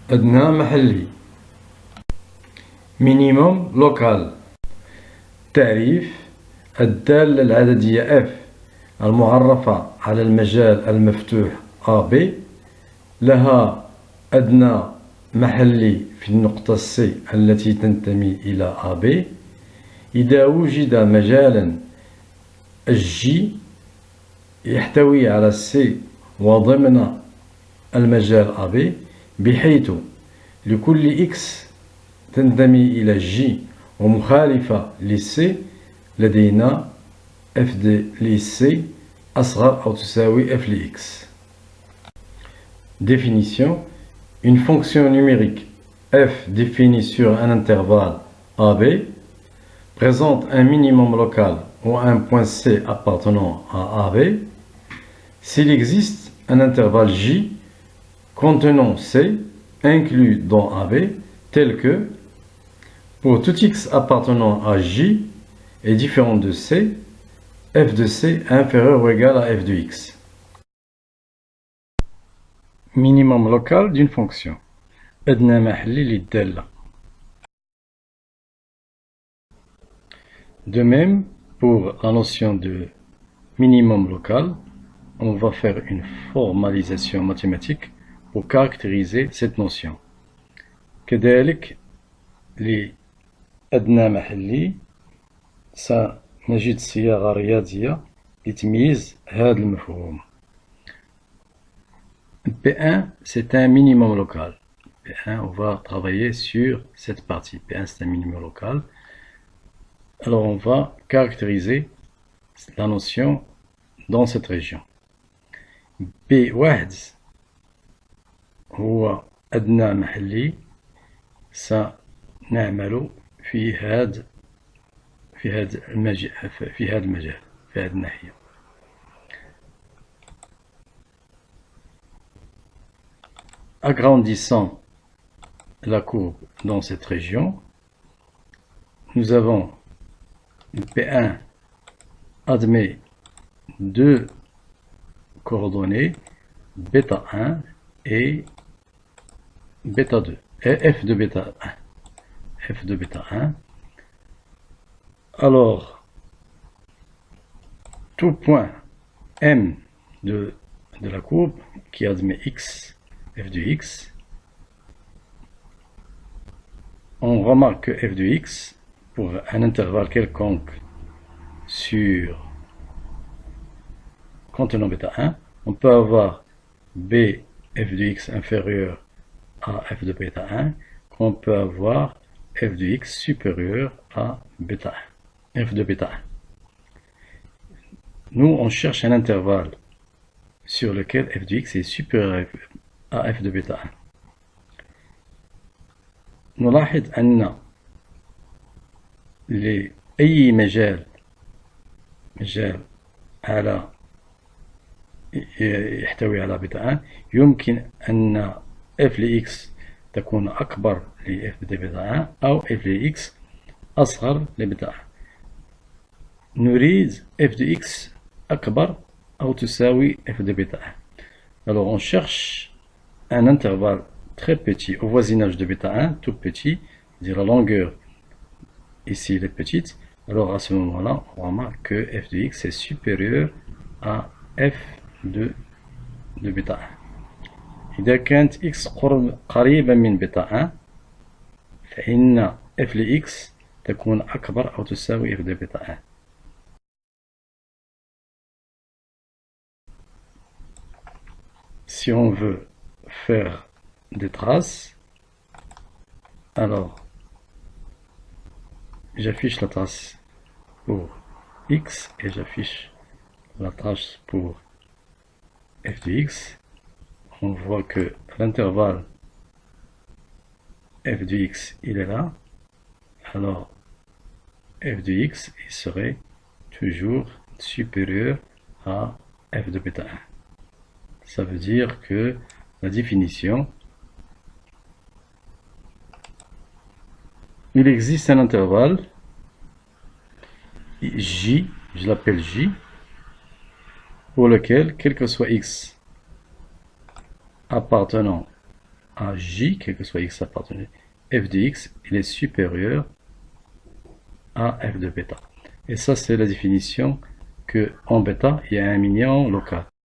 أدنى محلي. مينيموم لوكال. تعريف: الدالة العددية F المعرفة على المجال المفتوح AB لها أدنى محلي في النقطة C التي تنتمي إلى AB إذا وجد مجالا G يحتوي على C وضمن المجال AB بحيث لكل X تنتمي إلى G ومخالفة لC لدينا f de l'IC أصغر أو تساوي f de x. Définition: une fonction numérique f définie sur un intervalle AB présente un minimum local ou un point C appartenant à AB s'il existe un intervalle J contenant C inclus dans AB tel que pour tout X appartenant à J est différent de C, f de C inférieur ou égal à f de x. Minimum local d'une fonction. أدنى محلي للدالة. De même, pour la notion de minimum local, on va faire une formalisation mathématique pour caractériser cette notion. كذلك لأدنى محلي سنجد صياغة رياضية لتمييز هذا المفهوم. P1 c'est un minimum local. P1 on va travailler sur cette partie. P1 c'est un minimum local. Alors on va caractériser la notion dans cette région. B1 هو أدنى محلي سنعمل في هذا المجال في هذه الناحية. Agrandissant la courbe dans cette région, nous avons P1 admet deux coordonnées bêta 1 et bêta 2 et f de bêta 1. F de bêta 1. Alors, tout point M de la courbe qui admet x, f de x, on remarque que f de x, pour un intervalle quelconque sur contenant bêta 1, on peut avoir b f de x inférieur à f de bêta 1, qu'on peut avoir f de x supérieur à bêta 1, f de bêta 1. Nous, on cherche un intervalle sur lequel f de x est supérieur à f de bêta 1. نلاحظ أن لأي مجال على يحتوي على بيتا 1 يمكن أن f لx تكون أكبر ل f de بيتا 1 أو f لx أصغر لبيتا 1. نريد f de x أكبر أو تساوي f de bêta 1. Alors on cherche un intervalle très petit au voisinage de bêta 1, tout petit, c'est-à-dire la longueur ici elle est petite. Alors à ce moment-là, on remarque que f de x est supérieur à f de bêta 1. إذا كانت x قريبة من بيتا 1 فإن f لx تكون أكبر أو تساوي f de bêta 1. Si on veut faire des traces, alors j'affiche la trace pour x et j'affiche la trace pour f de x. On voit que l'intervalle f de x il est là, alors f de x il serait toujours supérieur à f de bêta 1. Ça veut dire que la définition, il existe un intervalle J, je l'appelle J, pour lequel, quel que soit x appartenant à j, quel que soit x appartenait, f de x, il est supérieur à f de bêta. Et ça, c'est la définition que en bêta, il y a un minion local.